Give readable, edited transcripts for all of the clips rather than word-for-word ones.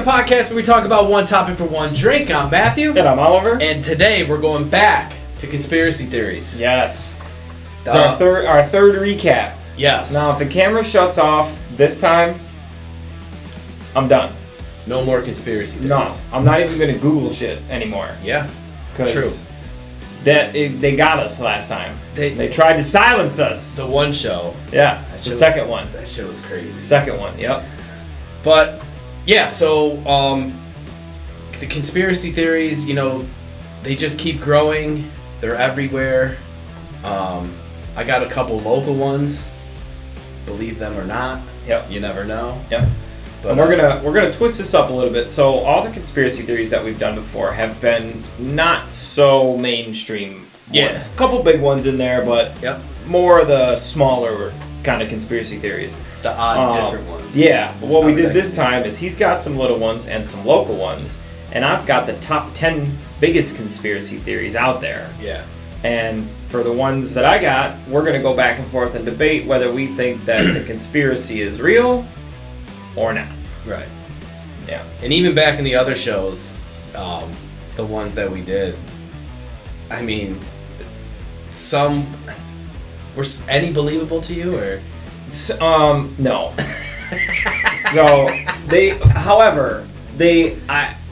podcast where we talk about one topic for one drink. I'm Matthew. And I'm Oliver. And today we're going back to conspiracy theories. Yes. It's our third recap. Yes. Now, if the camera shuts off this time, I'm done. No more conspiracy theories. No, I'm not even going to Google shit anymore. Yeah. True. They got us last time. They tried to silence us. The one show. Yeah, the second one. That shit was crazy. Second one, yep. But, yeah, so the conspiracy theories, they just keep growing. They're everywhere. I got a couple local ones. Believe them or not. Yep. You never know. Yep. But and we're gonna twist this up a little bit. So all the conspiracy theories that we've done before have been not so mainstream ones. Yeah. A couple big ones in there, but more of the smaller kind of conspiracy theories. The odd, different ones. Yeah. But what we did this time is he's got some little ones and some local ones, and I've got the top 10 biggest conspiracy theories out there. Yeah. And for the ones that I got, we're gonna go back and forth and debate whether we think that the conspiracy is real or not. Right. Yeah. And even back in the other shows, the ones that we did, I mean, some were any believable to you or? No. So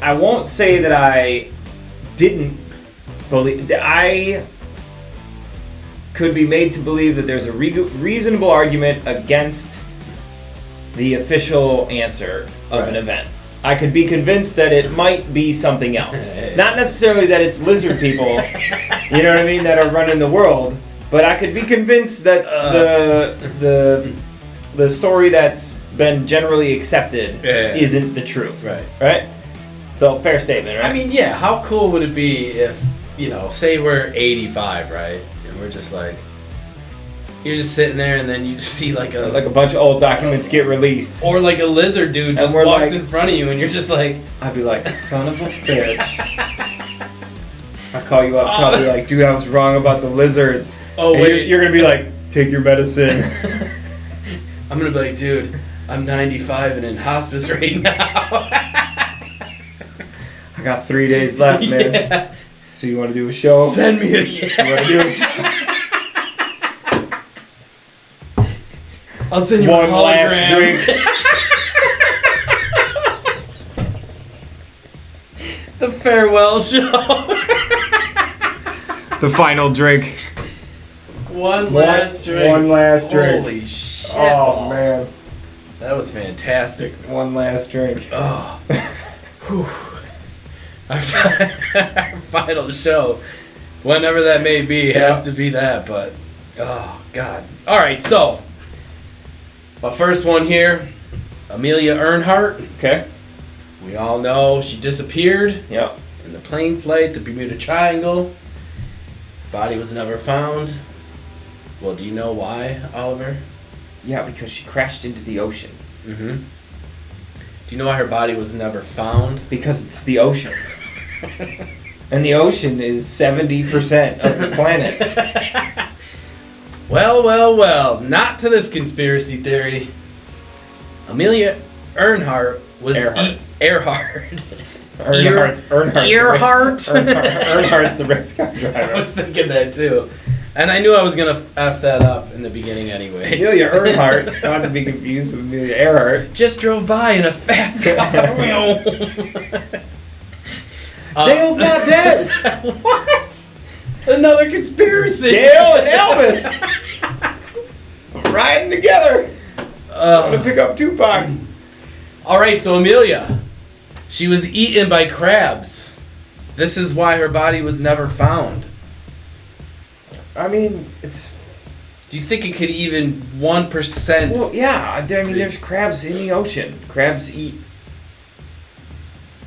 I won't say that I didn't believe. I could be made to believe that there's a reasonable argument against the official answer of an event. I could be convinced that it might be something else. Not necessarily that it's lizard people, you know what I mean, that are running the world, but I could be convinced that the story that's been generally accepted isn't the truth. Right? So, fair statement, right? I mean, yeah, how cool would it be if, say we're 85, right? And we're just like, you're just sitting there, and then you just see like a bunch of old documents get released, or like a lizard dude just walks in front of you, and you're just like, I'd be like, son of a bitch. I call you up, probably like, dude, I was wrong about the lizards. Oh and wait, you're gonna be like, take your medicine. I'm gonna be like, dude, I'm 95 and in hospice right now. I got 3 days left, man. Yeah. So you want to do a show? Send me You want to do a show? I'll send you one a hologram. last drink. The farewell show. The final drink. One last drink. One last drink. Holy shit. Oh, man. That was fantastic. One last drink. Oh. Whew. Our final show, whenever that may be, has to be that, but oh, God. All right, so my first one here, Amelia Earhart. Okay. We all know she disappeared. Yep. In the plane flight, the Bermuda Triangle. Body was never found. Well, do you know why, Oliver? Yeah, because she crashed into the ocean. Mm-hmm. Do you know why her body was never found? Because it's the ocean. And the ocean is 70% of the planet. Well, not to this conspiracy theory. Amelia Earhart was Earhart. Earhart's the race car driver. I was thinking that too. And I knew I was going to F that up in the beginning anyway. Amelia Earhart, not to be confused with Amelia Earhart. Just drove by in a fast car. Dale's not dead. What? Another conspiracy. Dale and Elvis riding together. I'm gonna pick up Tupac. All right, so Amelia, she was eaten by crabs. This is why her body was never found. I mean, it's. Do you think it could even 1%? Well, yeah. I mean, there's crabs in the ocean. Crabs eat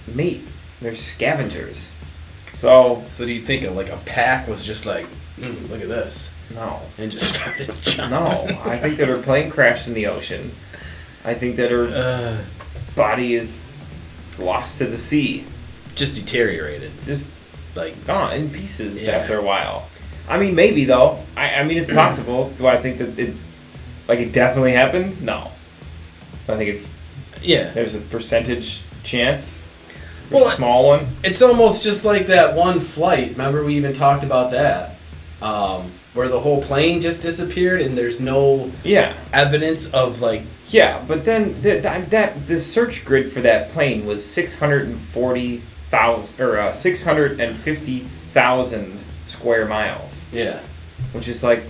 meat. They're scavengers. So do you think like a pack was just like, look at this? No. And just started jumping? No. I think that her plane crashed in the ocean. I think that her body is lost to the sea. Just deteriorated. Just like gone in pieces after a while. I mean, maybe though. I mean, it's possible. Do I think that it definitely happened? No. I think it's there's a percentage chance. Well, Small one. It's almost just like that one flight. Remember we even talked about that, where the whole plane just disappeared and there's no evidence of like. Yeah, but then the search grid for that plane was 640,000 or 650,000 square miles. Yeah, which is like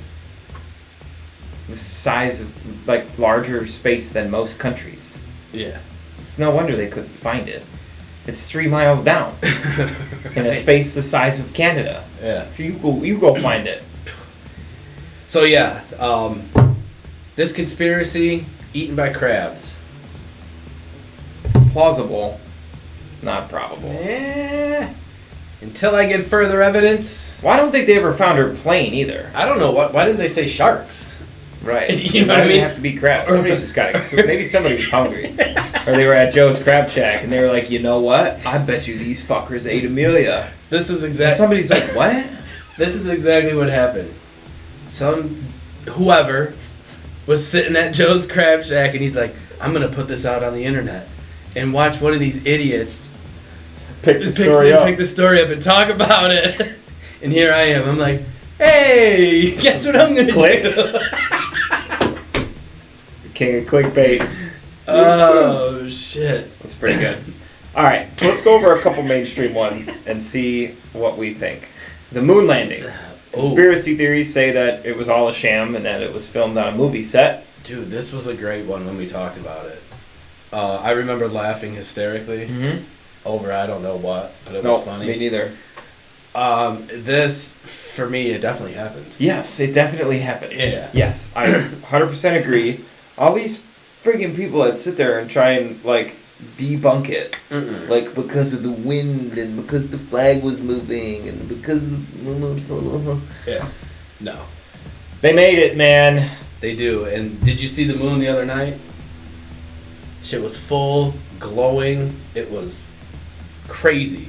the size of like larger space than most countries. Yeah, it's no wonder they couldn't find it. It's 3 miles down in a space the size of Canada. Yeah, you go find it. So yeah, this conspiracy eaten by crabs. Plausible, not probable. Until I get further evidence. Well, I don't think they ever found her plane either. I don't know why didn't they say sharks? Right. You know what I mean? They have to be crabs. Somebody's just got to. Maybe somebody was hungry, or they were at Joe's Crab Shack and they were like, you know what? I bet you these fuckers ate Amelia. This is exactly. Somebody's like, what? This is exactly what happened. Whoever was sitting at Joe's Crab Shack and he's like, I'm gonna put this out on the internet and watch one of these idiots pick the story up and talk about it. And here I am. I'm like, hey, guess what I'm gonna do? King of clickbait. Oh shit, that's pretty good. All right, so let's go over a couple mainstream ones and see what we think. The moon landing. Conspiracy theories say that it was all a sham and that it was filmed on a movie set. Dude, this was a great one when we talked about it. I remember laughing hysterically over I don't know what, but it was funny. Me neither. This, for me, it definitely happened. Yes, it definitely happened. Yeah. Yes, I 100% agree. All these freaking people that sit there and try and, like, debunk it. Like, because of the wind and because the flag was moving and because of the... Yeah. No. They made it, man. They do. And did you see the moon the other night? Shit was full, glowing. It was crazy.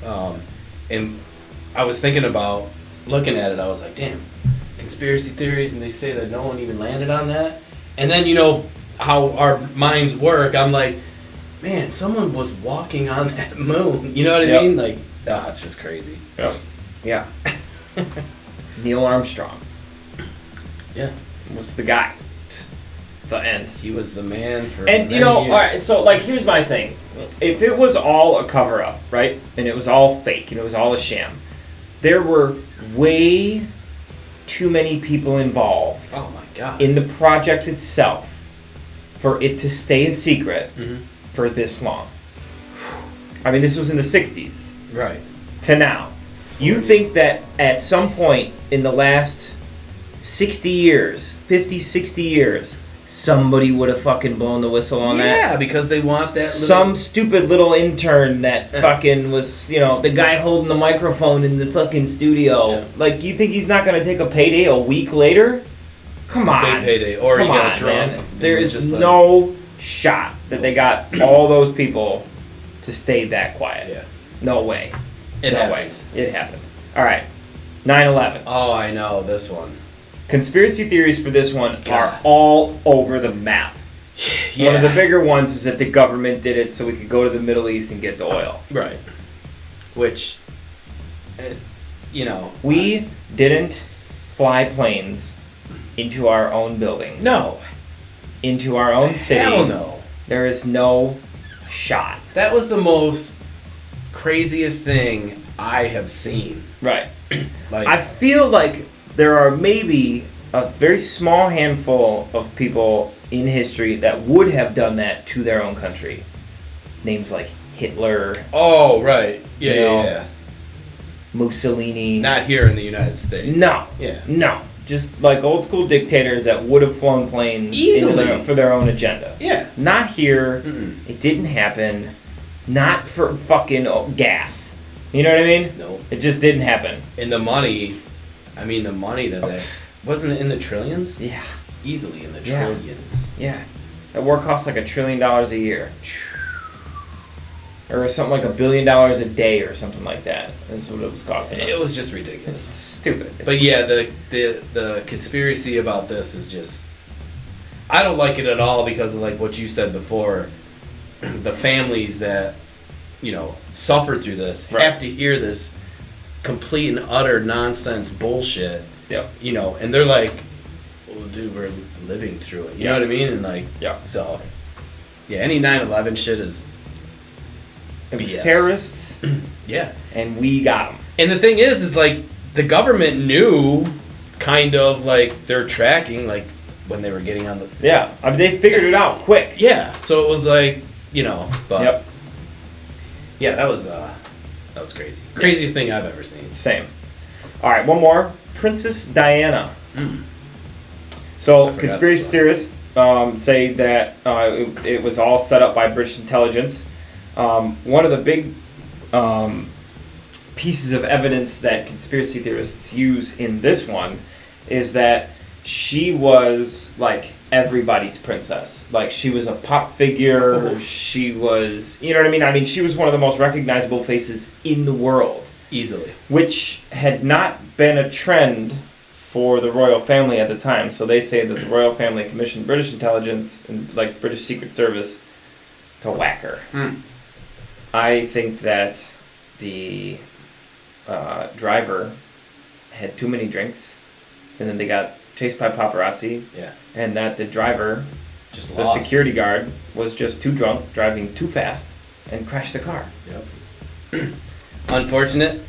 And I was thinking about looking at it. I was like, damn, conspiracy theories, and they say that no one even landed on that. And then, you know, how our minds work, I'm like, man, someone was walking on that moon. You know what I mean? Like, it's just crazy. Yeah. Neil Armstrong. Yeah. Was the guy. The end. He was the man for and many you know, years. all right, so like here's my thing. If it was all a cover up, right? And it was all fake and it was all a sham, there were way too many people involved. Oh my god. In the project itself for it to stay a secret for this long. I mean, this was in the 60s. Right. To now. You think that at some point in the last 60 years, 50, 60 years, somebody would have fucking blown the whistle on that? Yeah, because they want that Some stupid little intern that fucking was, you know, the guy holding the microphone in the fucking studio. Yeah. Like, you think he's not going to take a payday a week later? Come on. Big payday. Or he got drunk. Man. There is no shot that they got all those people to stay that quiet. Yeah. No way. It happened. It happened. All right. 9/11. Oh, I know. This one. Conspiracy theories for this one are all over the map. Yeah. One of the bigger ones is that the government did it so we could go to the Middle East and get the oil. Right. Which, you know. We didn't fly planes into our own buildings. No. Into our own city. Hell no. There is no shot. That was the most craziest thing I have seen. Right. Like, I feel like there are maybe a very small handful of people in history that would have done that to their own country. Names like Hitler. Oh, right. Yeah, yeah. Mussolini. Not here in the United States. No. Yeah. No. Just like old school dictators that would have flown planes for their own agenda. Yeah. Not here. It didn't happen. Not for fucking gas. You know what I mean? No. It just didn't happen. And the money, I mean, the money that they... Wasn't it in the trillions? Yeah. Easily in the trillions. Yeah. That war costs like $1 trillion a year. Or something like $1 billion a day or something like that. That's what it was costing us. It was just ridiculous. It's stupid. But yeah, the conspiracy about this is just... I don't like it at all because of like what you said before. the families that, you know, suffered through this Right. have to hear this complete and utter nonsense bullshit. Yep. You know, and they're like, well, dude, we're living through it. You know what I mean? And like, Yeah. so, yeah, any 9/11 shit is It was BS. terrorists, yeah. and we got them. And the thing is like, the government knew kind of like they're tracking, like when they were getting on the. Yeah, I mean, they figured it out quick. Yeah, so it was like, you know, but. Yep. Yeah, that was crazy. Craziest thing I've ever seen. Same. All right, one more. Princess Diana. Mm. So, I forgot conspiracy this theorists say that it was all set up by British intelligence. One of the big pieces of evidence that conspiracy theorists use in this one is that she was like everybody's princess. Like, she was a pop figure. She was, you know what I mean? I mean, she was one of the most recognizable faces in the world. Easily. Which had not been a trend for the royal family at the time. So they say that the royal family commissioned British intelligence and like British Secret Service to whack her. Hmm. I think that the driver had too many drinks, and then they got chased by paparazzi. Yeah. And that the driver, Just the lost. security guard, was just too drunk, driving too fast, and crashed the car. Yep. Unfortunate,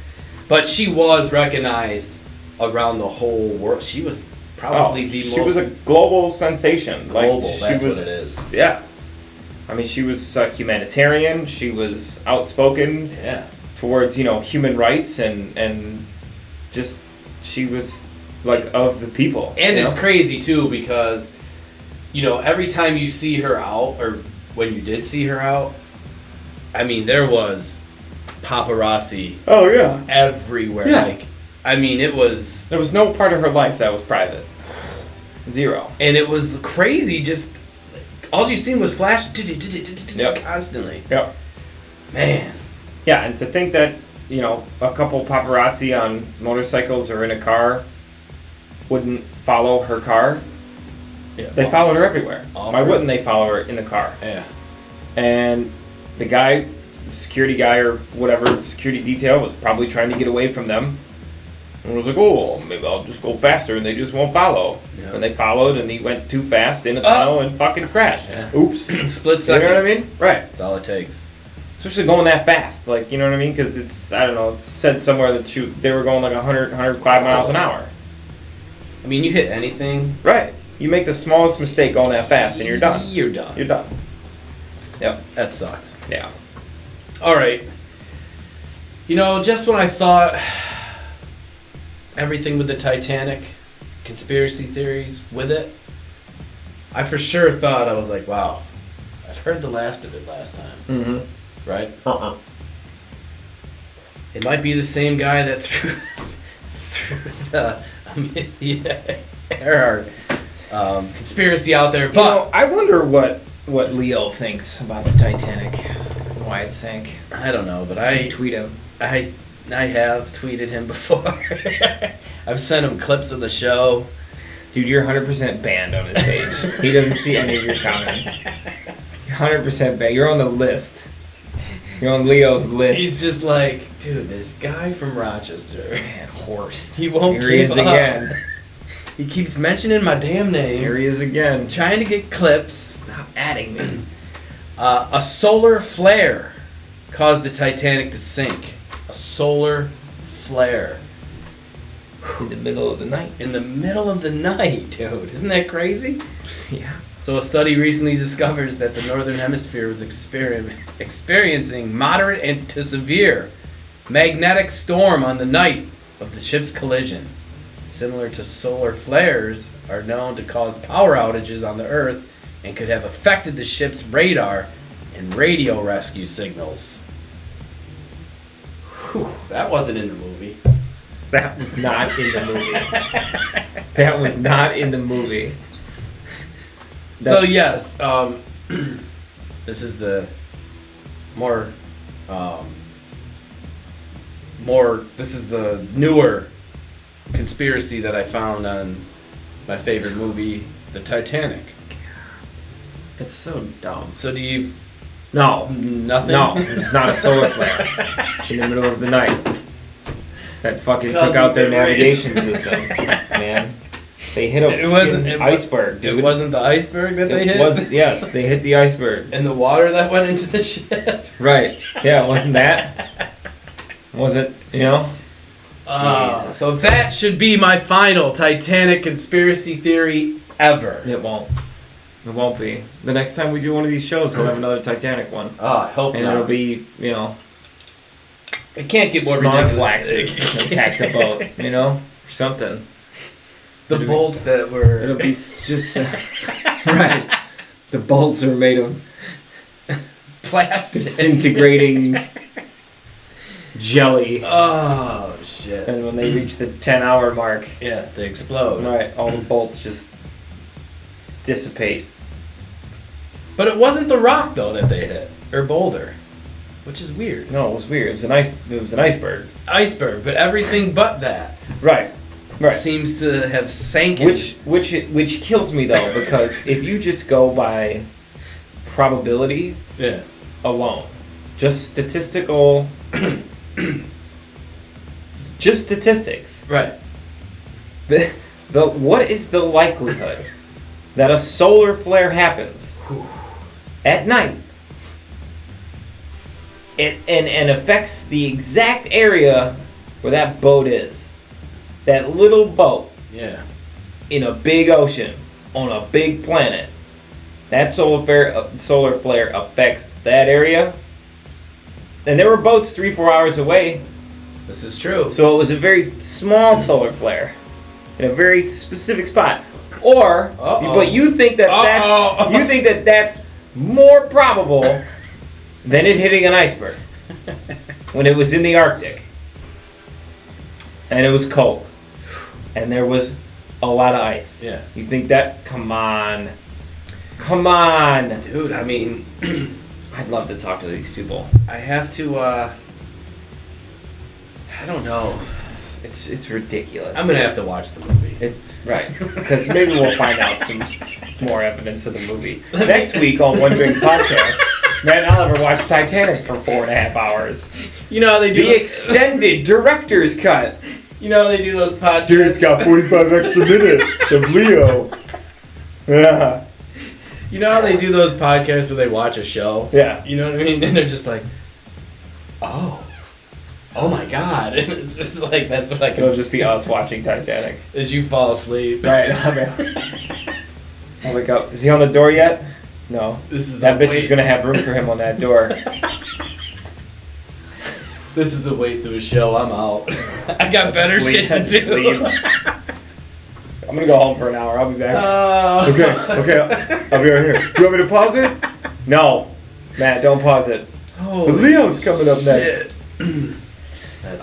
but she was recognized around the whole world. She was probably the most. She was a global sensation. Global, Like, that's she was, what it is. Yeah. I mean, she was a humanitarian. She was outspoken Yeah. towards, you know, human rights and just, she was like of the people. And you it's know? crazy too because, you know, every time you see her out, or when you did see her out, I mean, there was paparazzi Oh, yeah. everywhere. Yeah. Like, I mean, it was. There was no part of her life that was private. Zero. And it was crazy. Just all you seen was flash Yep. constantly. Yep. Man. Yeah, and to think that, you know, a couple paparazzi on motorcycles or in a car wouldn't follow her car. Yeah. They followed her everywhere. All Why for- wouldn't they follow her in the car? Yeah. And the guy, the security guy or whatever, security detail, was probably trying to get away from them. And was like, oh, maybe I'll just go faster and they just won't follow. Yeah. And they followed and he went too fast in a tunnel and fucking crashed. Yeah. Oops. Split You second. know what I mean? Right. That's all it takes. Especially going that fast. Like, you know what I mean? Because it's, I don't know, it said somewhere that they were going like 100, 105 miles an hour. I mean, you hit anything. Right. You make the smallest mistake going that fast and you're done. You're done. You're done. Yep. That sucks. Yeah. All right. You know, just when I thought everything with the Titanic, conspiracy theories with it, I for sure thought, I was like, wow, I've heard the last of it last time, Mm-hmm. right? It might be the same guy that threw the Amelia Earhart conspiracy out there, You but know, I wonder what Leo thinks about the Titanic and why it sank. I don't know, but I should tweet him. I have tweeted him before. I've sent him clips of the show. Dude, you're 100% banned on his page. He doesn't see any of your comments. You're 100% banned. You're on the list. You're on Leo's list. He's just like, dude, this guy from Rochester. Man, horse. He won't Here he give is up. again. He keeps mentioning my damn name. Here he is again. Trying to get clips. Stop adding me. A solar flare caused the Titanic to sink. A solar flare. In the middle of the night. In the middle of the night, dude. Isn't that crazy? Yeah. So a study recently discovers that the northern hemisphere was experiencing moderate and to severe magnetic storm on the night of the ship's collision. Similar to solar flares, are known to cause power outages on the Earth and could have affected the ship's radar and radio rescue signals. Whew, that wasn't in the movie. That was not in the movie. That was not in the movie. So yes, this is the this is the newer conspiracy that I found on my favorite movie, The Titanic. It's so dumb. So do you No. Nothing? No, it's not a solar flare in the middle of the night. That fucking took out their navigation system, man. They hit a iceberg, dude. It wasn't the iceberg that they hit? Yes, they hit the iceberg. And the water that went into the ship? Right. Yeah, it wasn't that. Was it, So that should be my final Titanic conspiracy theory ever. It won't. It won't be. The next time we do one of these shows, we'll have another Titanic one. Oh, I hope and not. It'll be, It can't get more flaxes attack the boat, or something. The bolts that were... It'll be just... right. The bolts are made of... plastic. Disintegrating... jelly. Oh, shit. And when they reach the 10-hour mark... yeah, they explode. Right, all the bolts just dissipate. But it wasn't the rock, though, that they hit. Or boulder. Which is weird. No, it was weird. It was an iceberg. Iceberg, but everything but that. Right. Seems to have sank. Which kills me though, because if you just go by probability alone, just statistical, just statistics. Right. The what is the likelihood that a solar flare happens at night and affects the exact area where that boat is? That little boat in a big ocean on a big planet. That solar flare affects that area. And there were boats 3-4 hours away. This is true. So it was a very small solar flare in a very specific spot. But you think that that's more probable than it hitting an iceberg when it was in the Arctic and it was cold. And there was a lot of ice. Yeah. You think that? Come on. Dude, I mean... I'd love to talk to these people. I have to, I don't know. It's ridiculous. I'm going to have to watch the movie. It's right. Because maybe we'll find out some more evidence of the movie. Next week on One Drink Podcast, man, I'll ever watch Titanic for 4.5 hours. You know how they do the extended director's cut. You know they do those podcasts. Dude, it's got 45 extra minutes of Leo. Yeah. You know how they do those podcasts where they watch a show? Yeah. You know what I mean? And they're just like, oh my God. And it's just like, that's what I can... It'll just be us watching Titanic. As you fall asleep. Right. I'll wake up. Is he on the door yet? No. That bitch is going to have room for him on that door. This is a waste of a show. I'm out. I got better shit to do. I'm going to go home for an hour. I'll be back. Okay. I'll be right here. Do you want me to pause it? No. Matt, don't pause it. Leo's coming up next.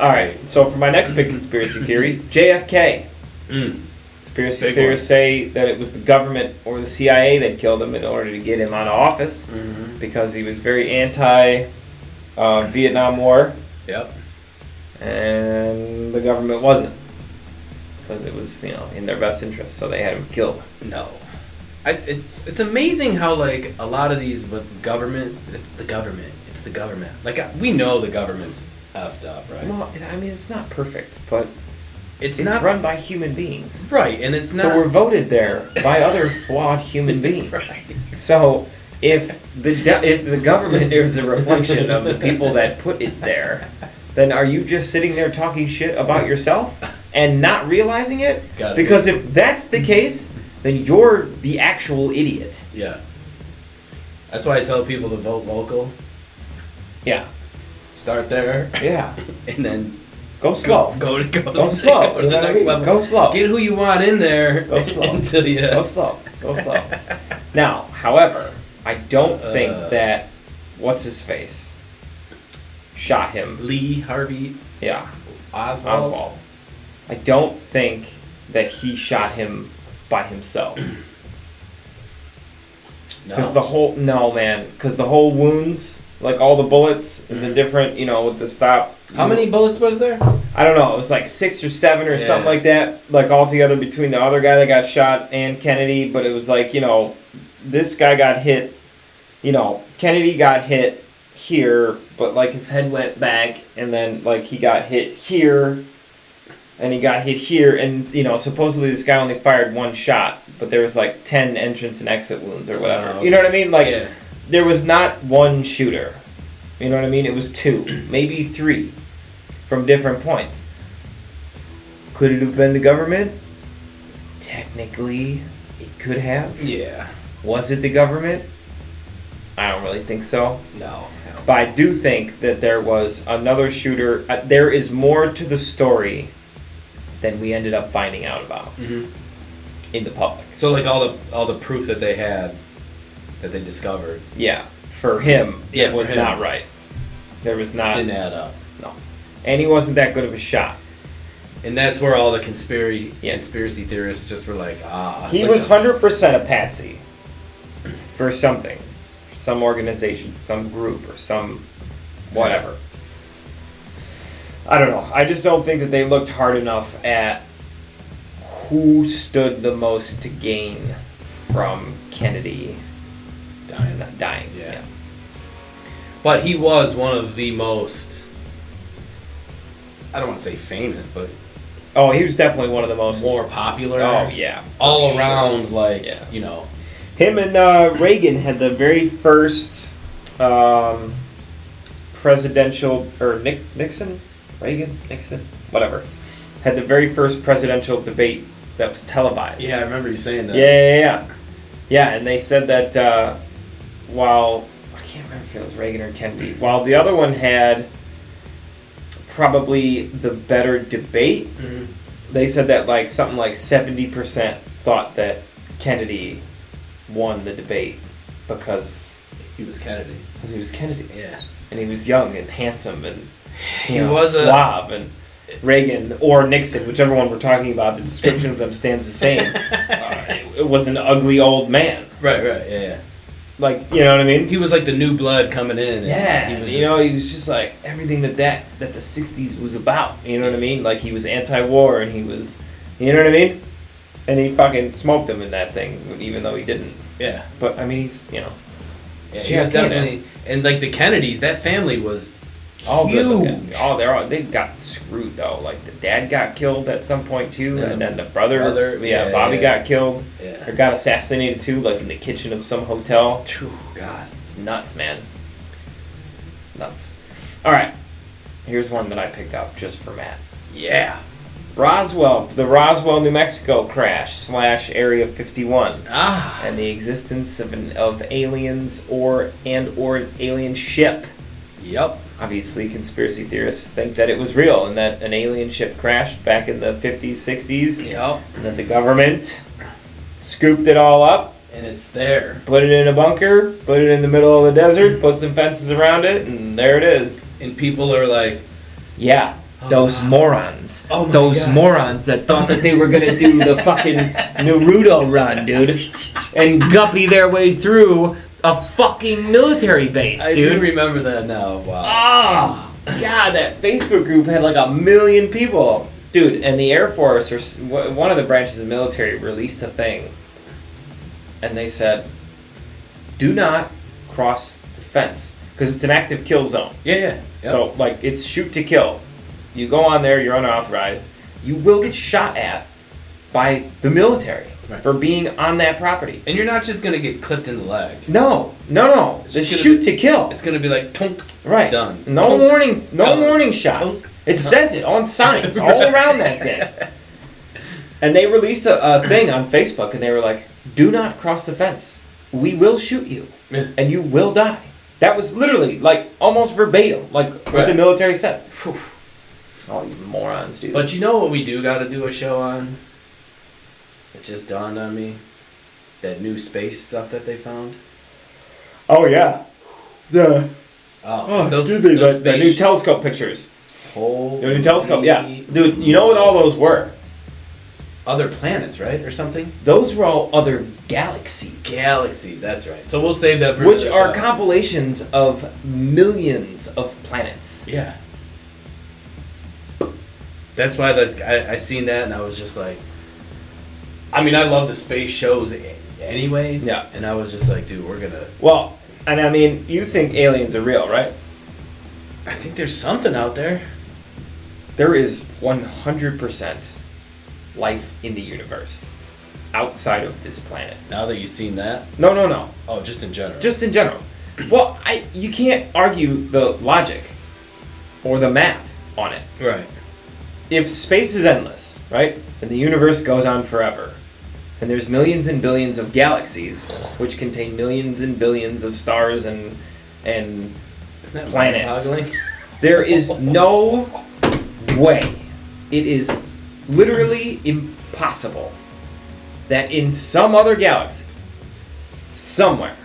All right. So for my next big conspiracy theory, JFK. Conspiracy theorists say that it was the government or the CIA that killed him in order to get him out of office because he was very anti-Vietnam War. Yep. And the government wasn't. Because it was, in their best interest, so they had him killed. No. It's amazing how, like, a lot of these government, it's the government. Like, we know the government's effed up, right? Well, I mean, it's not perfect, but it's not run by human beings. Right, and it's not... But we're voted there by other flawed human beings. Right. So, if the government is a reflection of the people that put it there, then are you just sitting there talking shit about yourself and not realizing it? Because if that's the case, then you're the actual idiot. Yeah. That's why I tell people to vote local. Yeah. Start there. Yeah. And then go slow. Go slow. Go to the next level. Go slow. Get who you want in there. Go slow. Until you... Go slow. Now, however, I don't think that what's his face shot him. Lee Harvey. Yeah. Oswald. I don't think that he shot him by himself. Because the whole wounds, like all the bullets and the different, with the stop. How many bullets was there? I don't know. It was like 6 or 7 or something like that. Like all together between the other guy that got shot and Kennedy. But it was like, this guy got hit Kennedy got hit here, but like his head went back, and then like he got hit here, and he got hit here, and supposedly this guy only fired one shot, but there was like 10 entrance and exit wounds or whatever. Okay. You know what I mean? Like there was not one shooter. You know what I mean? It was 2, maybe 3, from different points. Could it have been the government? Technically, it could have. Yeah. Was it the government? I don't really think so. No. But I do think that there was another shooter. There is more to the story than we ended up finding out about in the public. So like all the proof that they had, that they discovered. Yeah, for him, it was him. not right. There was not. Didn't add up. No, and he wasn't that good of a shot. And that's where all the conspiracy theorists just were like, He was 100% a patsy for something. Some organization, some group, or some whatever. I don't know. I just don't think that they looked hard enough at who stood the most to gain from Kennedy dying. Yeah. But he was one of the most, I don't want to say famous, but he was definitely one of the most more popular. Oh yeah, all around, sure. Him and Reagan had the very first presidential, or Nixon, whatever, had the very first presidential debate that was televised. Yeah, I remember you saying that. Yeah, and they said that while, I can't remember if it was Reagan or Kennedy, while the other one had probably the better debate, they said that like something like 70% thought that Kennedy won the debate because he was Kennedy. Because he was Kennedy. Yeah. And he was young and handsome and he was suave. And Reagan or Nixon, whichever one we're talking about, the description of them stands the same. It was an ugly old man. Right, yeah. Like, you know what I mean? He was like the new blood coming in. Yeah, he was just like everything that the 60s was about. You know what I mean? Like he was anti-war and he was, you know what I mean? And he fucking smoked him in that thing, even though he didn't. Yeah. But I mean, he's, Yeah, he was definitely, and like the Kennedys, that family was huge. They got screwed though. Like the dad got killed at some point too, and then the brother Bobby got killed. Yeah. Or got assassinated too, like in the kitchen of some hotel. God, it's nuts, man. Nuts. All right, here's one that I picked out just for Matt. Yeah. The Roswell, New Mexico crash / Area 51, and the existence of aliens or an alien ship. Yep. Obviously, conspiracy theorists think that it was real and that an alien ship crashed back in the 50s, 60s. Yep. And that the government scooped it all up. And it's there. Put it in a bunker, put it in the middle of the desert, put some fences around it, and there it is. And people are like, yeah. Those morons. God. Morons that thought that they were going to do the fucking Naruto run, dude. And guppy their way through a fucking military base, dude. I do remember that now. Wow. Oh, God, that Facebook group had like 1 million people. Dude, and the Air Force, or one of the branches of the military, released a thing. And they said, do not cross the fence. Because it's an active kill zone. Yeah. Yep. So, like, it's shoot to kill. You go on there, you're unauthorized. You will get shot at by the military for being on that property. And you're not just going to get clipped in the leg. No. It's shoot to kill. It's going to be like, tunk, right. Done. No warning shots. Tunk. It says it on signs all around that thing. And they released a thing on Facebook, and they were like, do not cross the fence. We will shoot you, and you will die. That was literally, like, almost verbatim, like what the military said. Whew. Oh, you morons, dude. But you know what we do got to do a show on? It just dawned on me. That new space stuff that they found. Oh, yeah. The new telescope pictures. The new telescope, yeah. Dude, you know what all those were? Other planets, right? Or something? Those were all other galaxies. Galaxies, that's right. So we'll save that for which are show. Compilations of millions of planets. Yeah. That's why I seen that and I was just like, I mean, I love the space shows anyways. Yeah. And I was just like, dude, we're gonna. Well, And I mean, you think aliens are real, right? I think there's something out there. There is 100% life in the universe outside of this planet. Now that you've seen that? No. Oh, just in general. Just in general. Well, you can't argue the logic or the math on it. Right. If space is endless, right, and the universe goes on forever, and there's millions and billions of galaxies, which contain millions and billions of stars and Isn't that planets, mind-boggling? there is no way, it is literally impossible that in some other galaxy, somewhere,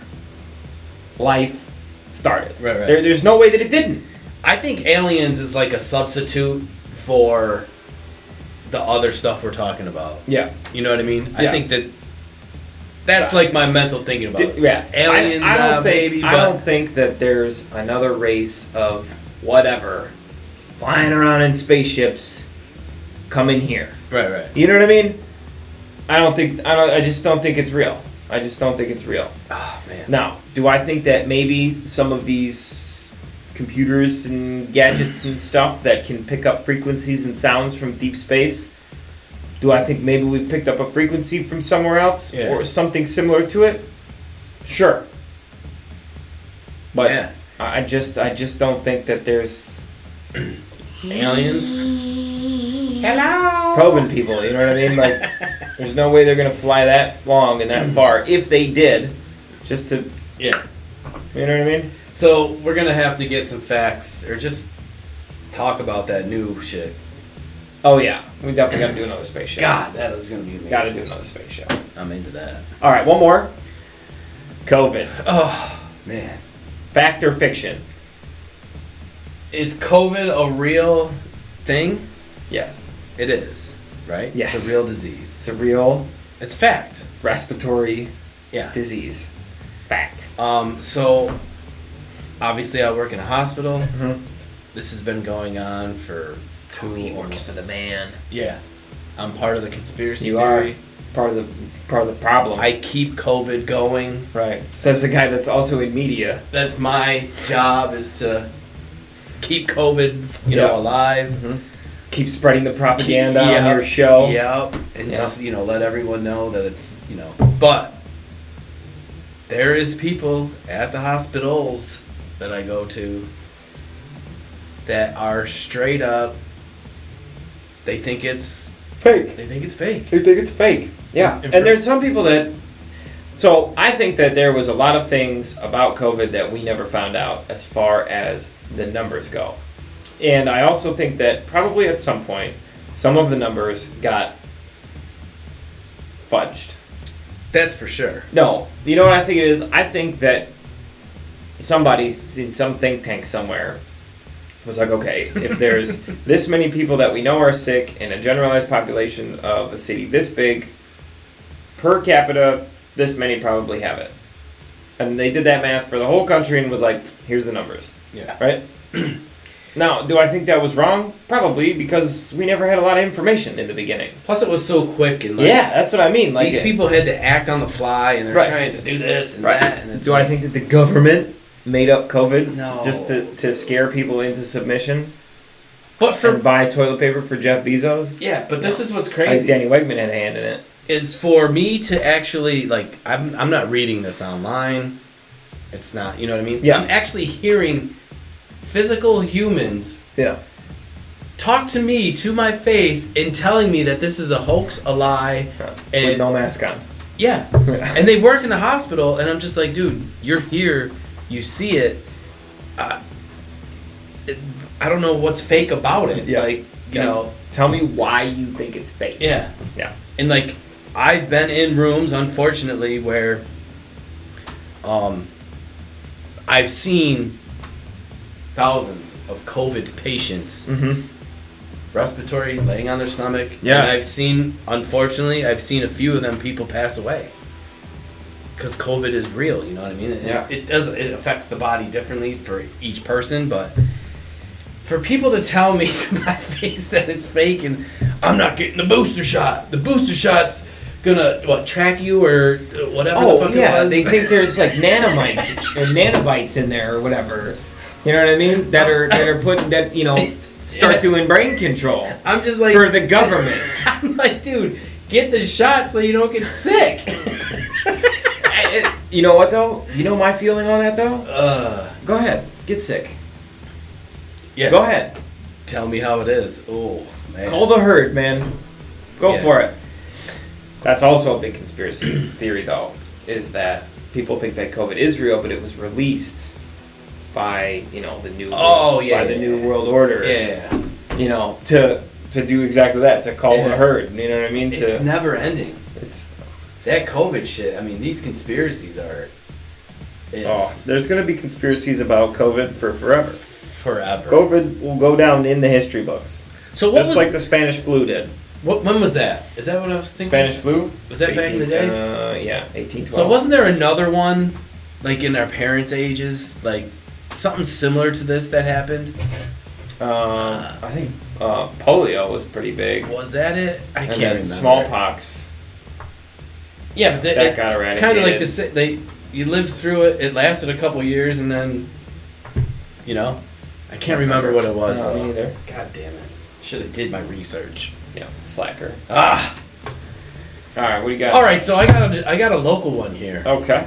life started. Right. There's no way that it didn't. I think aliens is like a substitute for the other stuff we're talking about. Yeah. You know what I mean? Yeah. I think that's like my mental thinking about it. Yeah. Aliens, I don't think, maybe, I but don't think that there's another race of whatever flying around in spaceships coming here. Right. You know what I mean? I just don't think it's real. I just don't think it's real. Oh, man. Now, do I think that maybe some of these computers and gadgets and stuff that can pick up frequencies and sounds from deep space, do I think maybe we've picked up a frequency from somewhere else or something similar to it? Sure. But yeah. I just don't think that there's Aliens? hello probing people, you know what I mean? Like, there's no way they're gonna fly that long and that far. If they did, just to, Yeah. you know what I mean? So we're gonna have to get some facts, or just talk about that new shit. Oh yeah, we definitely gotta do another space show. God, that is gonna be amazing. Gotta do another space show. I'm into that. All right, one more. COVID. Oh man, Fact or fiction? is COVID a real thing? Yes. It is, right? Yes. It's a real disease. It's a real It's fact. respiratory Yeah. disease. Fact. So obviously I work in a hospital. Mm-hmm. This has been going on for He works for the man. Yeah. I'm part of the conspiracy You theory. are part of the problem. I keep COVID going. Right. Says the guy that's also in media. That's my job, is to keep COVID, you know, alive. Mm-hmm. Keep spreading the propaganda Yep. on your show. Yep. And Yep. just, you know, let everyone know that it's, you know. But there is people at the hospitals that I go to that are straight up, they think it's Fake. They think it's fake. They think it's fake. Yeah. And there's some people that... So I think that there was a lot of things about COVID that we never found out as far as the numbers go. And I also think that probably at some point, some of the numbers got fudged. That's for sure. No. You know what I think it is? I think that somebody in some think tank somewhere was like, okay, if there's this many people that we know are sick in a generalized population of a city this big, per capita, this many probably have it. And they did that math for the whole country and was like, here's the numbers. Yeah. Right? Now, do I think that was wrong? Probably, because we never had a lot of information in the beginning. Plus it was so quick, and like, Yeah, that's what I mean. Like, these people had to act on the fly, and they're Right. trying to do this and Right. that. And it's Do I think that the government made up COVID No. just to scare people into submission But for and buy toilet paper for Jeff Bezos? yeah, but this is what's Like crazy. Danny Wegman had a hand in it. Is for me to actually, like, I'm not reading this online. It's not, you know what I mean? Yeah. I'm actually hearing physical humans Yeah. talk to me to my face and telling me that this is a hoax, a lie, With and no mask on. yeah. And they work in the hospital, and I'm just like, dude, you're here, you see it. I don't know what's fake about it. Yeah. Like, you know. Tell me why you think it's fake. Yeah. Yeah. And like, I've been in rooms, unfortunately, where I've seen thousands of COVID patients, Mm-hmm. respiratory, laying on their stomach. Yeah. And I've seen a few of them people pass away. Because COVID is real, you know what I mean? Yeah. It affects the body differently for each person, but for people to tell me to my face that it's fake and I'm not getting the booster shot. The booster shot's gonna track you or whatever the fuck it was. They think there's like nanobites in there or whatever. You know what I mean? That are putting that start doing brain control. I'm just like for the government. I'm like, dude, get the shot so you don't get sick. You know what though? You know my feeling on that though? Go ahead, get sick. Yeah. Go ahead. Tell me how it is. Oh man. Call the herd, man. Go for it. That's also a big conspiracy theory, though, is that people think that COVID is real, but it was released by the new New World Order. Yeah. To do exactly that, to call the herd. You know what I mean? It's never ending. It's that COVID shit. I mean, these conspiracies are. There's going to be conspiracies about COVID for forever. Forever. COVID will go down in the history books. So just like the Spanish flu did. When was that? Is that what I was thinking? Spanish flu? Was that back in the day? Yeah, 1812. So wasn't there another one, like in our parents' ages, like something similar to this that happened? I think polio was pretty big. Was that it? I can't remember. Smallpox. Yeah, but that got eradicated. Kind of like the you lived through it. It lasted a couple years, and then, I can't remember what it was. No, me neither. God damn it! Should have did my research. Yeah, slacker. All right, what do you got? All right, so I got a local one here. Okay.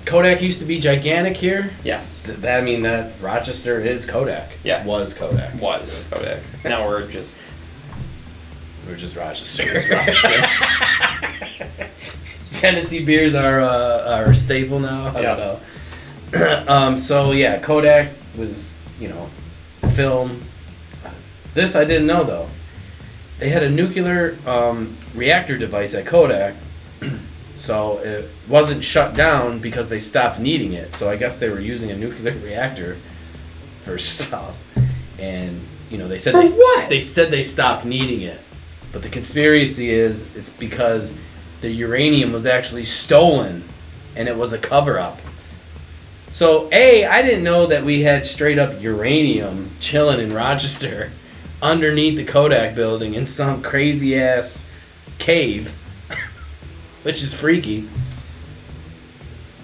Kodak used to be gigantic here. Yes. That Rochester is Kodak. Yeah. Was Kodak. Now we're just Rochester. Genesee beers are staple now. I don't know. So yeah, Kodak was film. This I didn't know though. They had a nuclear reactor device at Kodak, so it wasn't shut down because they stopped needing it. So I guess they were using a nuclear reactor for stuff, and they said they said they stopped needing it, but the conspiracy is it's because the uranium was actually stolen, and it was a cover-up. So I didn't know that we had straight up uranium chilling in Rochester underneath the Kodak building in some crazy ass cave, which is freaky.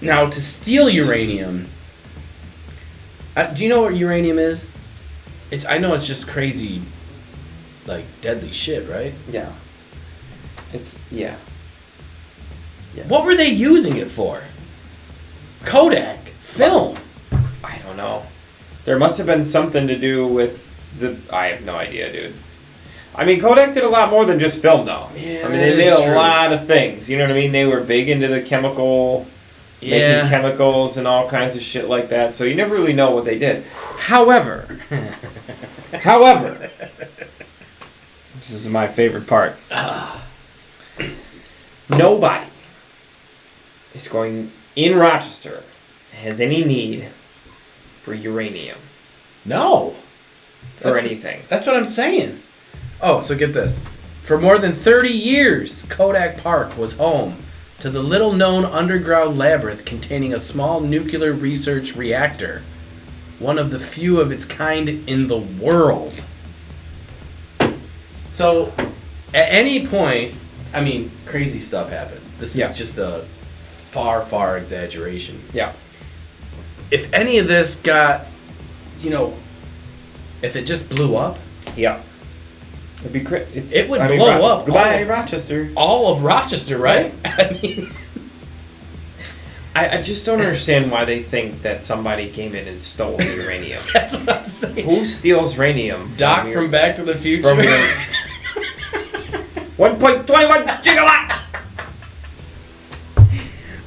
Now, to steal uranium, do you know what uranium is? I know it's just crazy, like deadly shit, right? Yeah. Yes. What were they using it for? Kodak film. I don't know. There must have been something to do with I have no idea, dude. I mean, Kodak did a lot more than just film, though. Yeah, they made a lot of things. You know what I mean? They were big into the making chemicals and all kinds of shit like that. So you never really know what they did. However, this is my favorite part. Nobody is going in Rochester has any need for uranium. No. For anything. That's what I'm saying. Oh, so get this. For more than 30 years, Kodak Park was home to the little-known underground labyrinth containing a small nuclear research reactor, one of the few of its kind in the world. So, at any point, crazy stuff happened. This is just a far, far exaggeration. Yeah. If any of this got, if it just blew up, it'd be great. It would blow up. Goodbye, Rochester. All of Rochester, right? I just don't understand why they think that somebody came in and stole the uranium. That's what I'm saying. Who steals uranium? Doc from Back to the Future. From 1.21 gigawatts.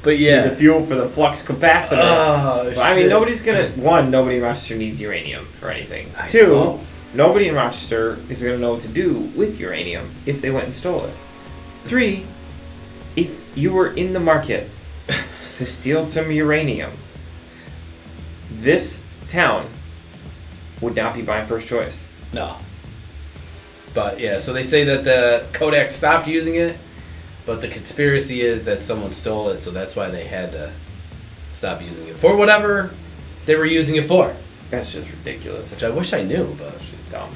But yeah, the fuel for the flux capacitor. Oh, nobody's gonna. Nobody in Rochester needs uranium for anything. Two, nobody in Rochester is gonna know what to do with uranium if they went and stole it. Three, if you were in the market to steal some uranium, this town would not be my first choice. No. But yeah, so they say that the Kodak stopped using it. But the conspiracy is that someone stole it, so that's why they had to stop using it. For whatever they were using it for. That's just ridiculous. Which I wish I knew, but it's just dumb.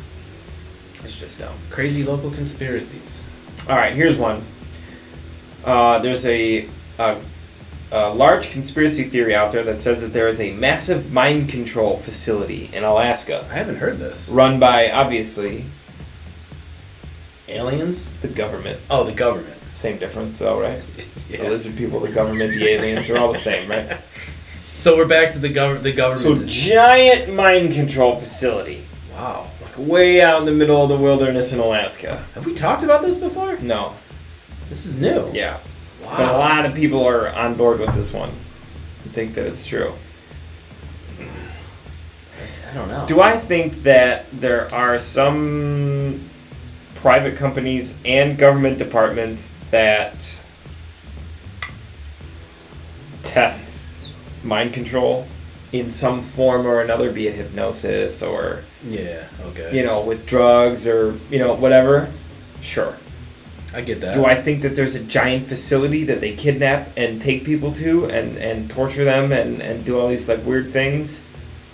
It's just dumb. Crazy local conspiracies. All right, here's one. There's a large conspiracy theory out there that says that there is a massive mind control facility in Alaska. I haven't heard this. Run by, obviously, aliens? the government. Oh, the government. Same difference, though, right? Yeah. The lizard people, the government, the aliens, are all the same, right? So we're back to the government. So, giant mind control facility. Wow. Like way out in the middle of the wilderness in Alaska. Have we talked about this before? No. This is new. Yeah. Wow. But a lot of people are on board with this one. I think that it's true. I don't know. Do I think that there are some private companies and government departments that test mind control in some form or another, be it hypnosis or, Yeah, okay. with drugs or, whatever? Sure. I get that. Do I think that there's a giant facility that they kidnap and take people to and torture them and do all these like weird things?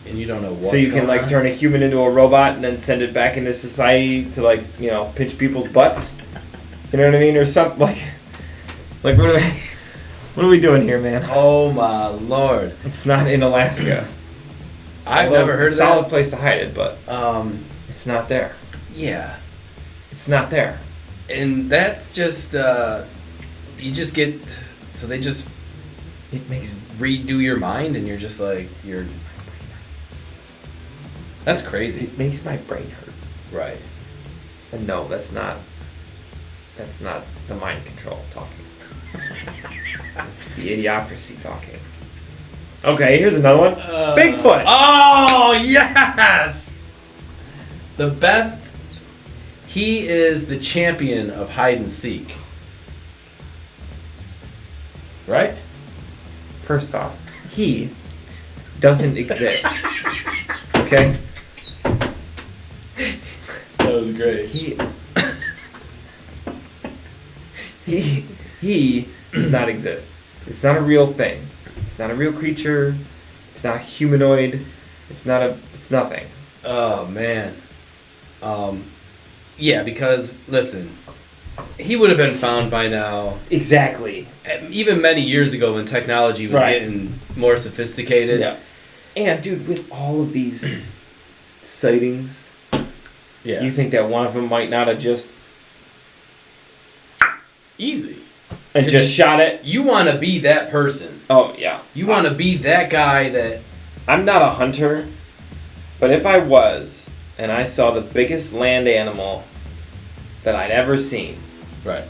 And you don't know what. So you can like turn a human into a robot and then send it back into society to like, pinch people's butts? You know what I mean? Or something like what are we doing here, man? Oh my lord. It's not in Alaska. I've never heard of it's a solid that. place to hide it, but it's not there. Yeah. It's not there. And that's just you just get they just It makes redo your mind and you're just like that's crazy. It makes my brain hurt. Right. And no, that's not the mind control talking. It's the idiocracy talking. Okay, here's another one. Bigfoot. Oh yes. The best. He is the champion of hide and seek. Right? First off, he doesn't exist. Okay? That was great. He does not exist. It's not a real thing. It's not a real creature. It's not a humanoid. It's nothing. Oh man. Yeah, because listen, he would have been found by now. Exactly. Even many years ago when technology was getting more sophisticated. Yeah. And dude, with all of these sightings, Yeah. you think that one of them might not have just Easy. and just shot it? You want to be that person. Oh yeah. You want to be that guy that. I'm not a hunter, but if I was, and I saw the biggest land animal that I'd ever seen, Right.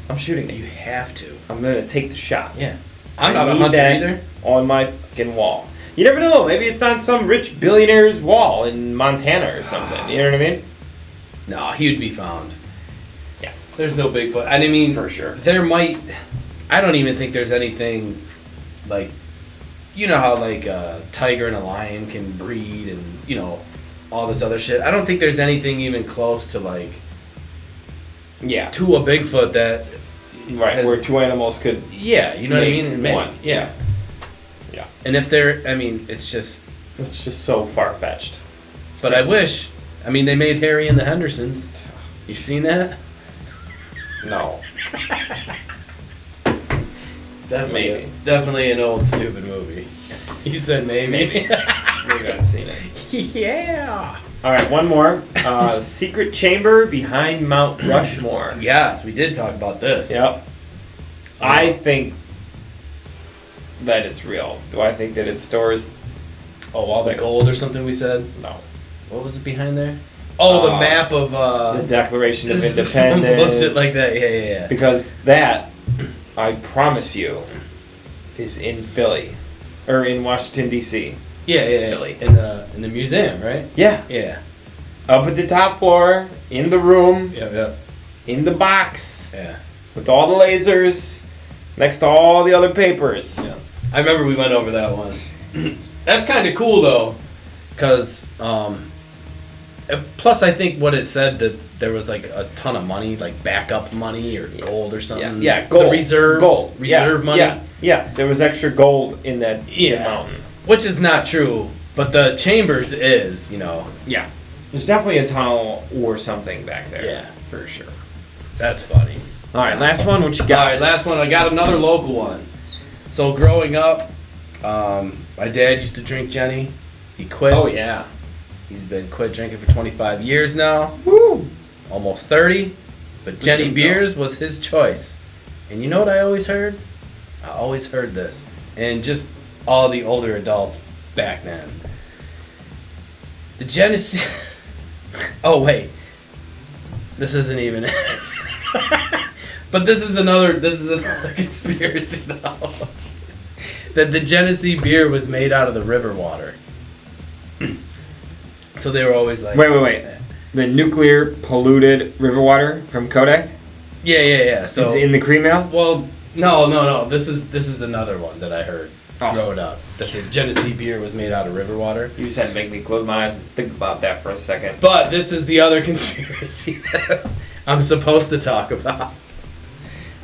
I'm shooting it. You have to. I'm gonna take the shot. Yeah. I'm not I a need hunter that either. On my fucking wall. You never know. Maybe it's on some rich billionaire's wall in Montana or something. You know what I mean? No, he would be found. Yeah. There's no Bigfoot. I mean, For sure. There might. I don't even think there's anything like. You know how like a tiger and a lion can breed and all this other shit. I don't think there's anything even close to like. Yeah. To a Bigfoot that. Right. Where two animals could. Yeah, you know what I make mean. one. Yeah. Yeah. And if they're, it's just. It's just so far fetched. But I wish. They made Harry and the Hendersons. You seen that? No. Maybe. Definitely an old stupid movie. You said maybe. Maybe I've seen it. Yeah. All right, one more. Secret chamber behind Mount Rushmore. Yes, we did talk about this. Yep. I think that it's real. Do I think that it stores? Oh, all the gold or something we said? No. What was it behind there? Oh, the map of the Declaration of Independence. Independence. Some bullshit like that. Yeah. Because that, I promise you, is in Philly, or in Washington D.C. Yeah. Philly. In the museum, right? Yeah. Yeah. Up at the top floor, in the room, Yep. in the box, Yeah. with all the lasers, next to all the other papers. Yeah. I remember we went over that one. That's kind of cool though, because plus I think what it said that there was like a ton of money, like backup money or gold or something. Yeah, gold. The reserves. Gold. Reserve money. Yeah. There was extra gold in that mountain. Which is not true, but the chambers is, Yeah. There's definitely a tunnel or something back there. Yeah. For sure. That's funny. All right, last one. What you All got? right, last one. I got another local one. So growing up, my dad used to drink Jenny. He quit. Oh, yeah. He's been quit drinking for 25 years now. Woo! Almost 30. But Jenny beers was his choice. And you know what I always heard? I always heard this. And just all the older adults back then. The Genesee... Oh, wait. This isn't even... But this is another conspiracy, though. That the Genesee beer was made out of the river water. So they were always like... Wait. The nuclear polluted river water from Kodak? Yeah. So is it in the cream ale? Well, no. This is another one that I heard Oh. growing up. That the Genesee beer was made out of river water. You just had to make me close my eyes and think about that for a second. But this is the other conspiracy that I'm supposed to talk about.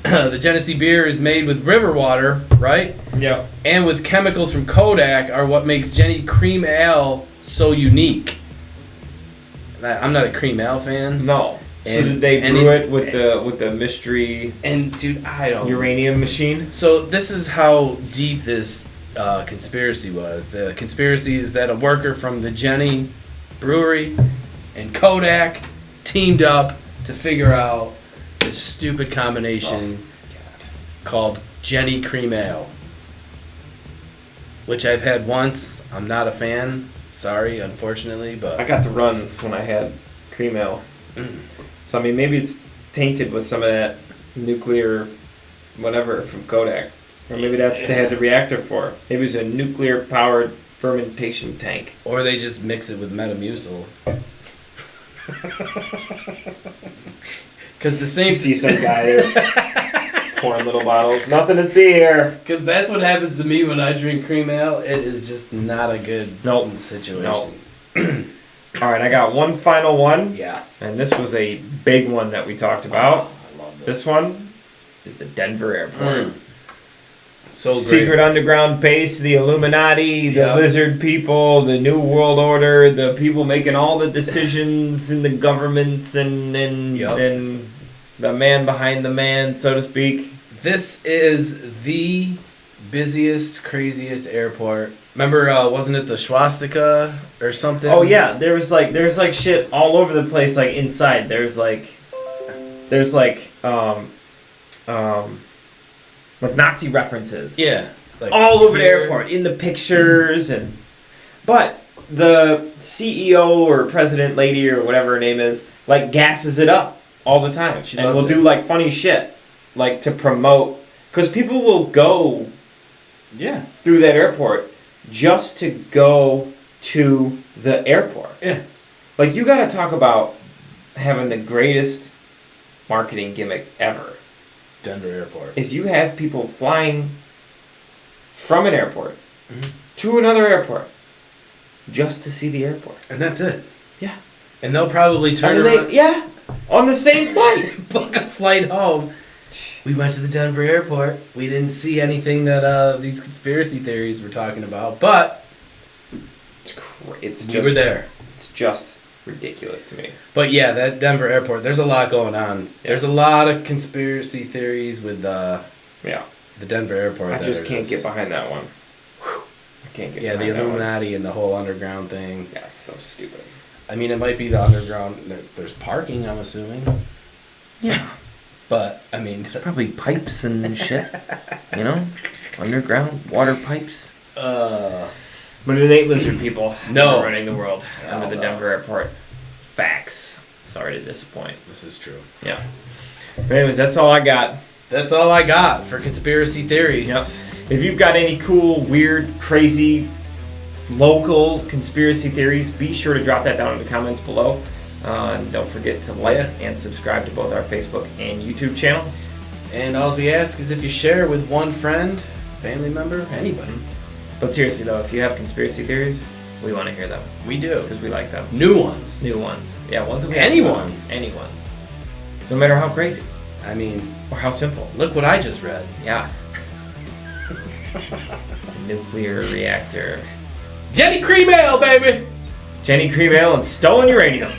The Genesee beer is made with river water, right? Yeah. And with chemicals from Kodak are what makes Jenny Cream Ale so unique. I'm not a cream ale fan. No. So And- did they and brew it with the mystery And dude, I don't. uranium machine? So this is how deep this conspiracy was. The conspiracy is that a worker from the Jenny Brewery and Kodak teamed up to figure out this stupid combination called Jenny Cream Ale, which I've had once. I'm not a fan. Sorry, unfortunately, but I got the runs when I had cream ale. So I mean, maybe it's tainted with some of that nuclear whatever from Kodak. Or maybe that's what they had the reactor for. Maybe it was a nuclear powered fermentation tank. or they just mix it with Metamucil. Because the same. You see some guy there pouring little bottles. Nothing to see here. Because that's what happens to me when I drink cream ale. It is just not a good situation. All right, I got one final one. Yes. And this was a big one that we talked about. I love This one is the Denver airport. So Secret great. underground base, the Illuminati, the Yep. lizard people, the New World Order, the people making all the decisions in the governments and Yep. and the man behind the man, so to speak. This is the busiest, craziest airport. Remember, wasn't it the swastika or something? Oh yeah, there's like shit all over the place, like inside. There's like Nazi references. Yeah. Like All over the here. airport, in the pictures but the CEO or president lady or whatever her name is, like gasses it up all the time. She and loves will it. do like funny shit, like to promote, because people will go Yeah. through that airport just to go to the airport. Yeah. Like, you gotta talk about having the greatest marketing gimmick ever. Denver airport. Is you have people flying from an airport Mhm. to another airport just to see the airport. And that's it. Yeah. And they'll probably turn And around, yeah, on the same flight. book a flight home. We went to the Denver airport. We didn't see anything that these conspiracy theories were talking about, but It's we just were there. It's just ridiculous to me. But yeah, that Denver airport, there's a lot going on. Yeah. There's a lot of conspiracy theories with Yeah. the Denver airport. I that just are can't get behind that one. I can't get Yeah, the behind that one. Illuminati and the whole underground thing. Yeah, it's so stupid. I mean, it might be the underground. There's parking, I'm assuming. Yeah. But, I mean... Probably pipes and shit. You know? Underground water pipes. But it ain't lizard people. No. who are running the world under the no. Denver airport. Facts. Sorry to disappoint. This is true. Yeah. But anyways, that's all I got. That's all I got for conspiracy theories. Yep. If you've got any cool, weird, crazy, local conspiracy theories, be sure to drop that down in the comments below. And don't forget to like and subscribe to both our Facebook and YouTube channel. And all we ask is if you share with one friend, family member, anybody. But seriously though, if you have conspiracy theories, we want to hear them. We do. Because we like them. New ones. New ones. Yeah, ones that we Anyone's. Anyone's. No matter how crazy. I mean, Or how simple. look what I just read. Yeah. Nuclear reactor. Jenny Cream Ale, baby! Jenny Cream Ale and stolen uranium.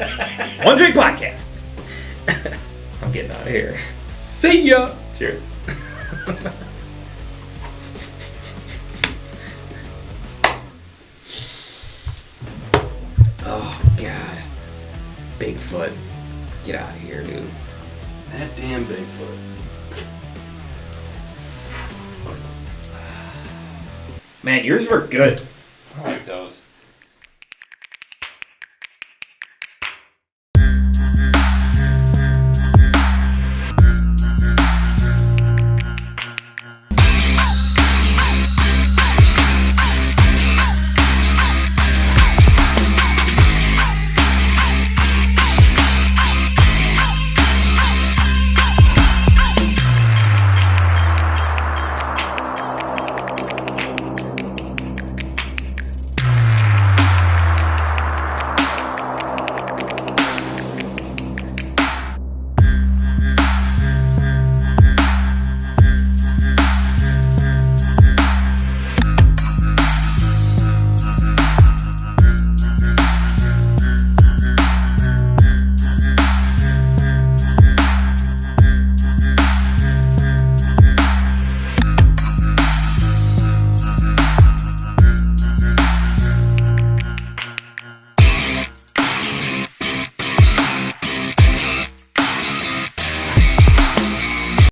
One Drink Podcast. I'm getting out of here. See ya! Cheers. Oh, God. Bigfoot. Get out of here, dude. That damn Bigfoot. Man, yours were good. I like those.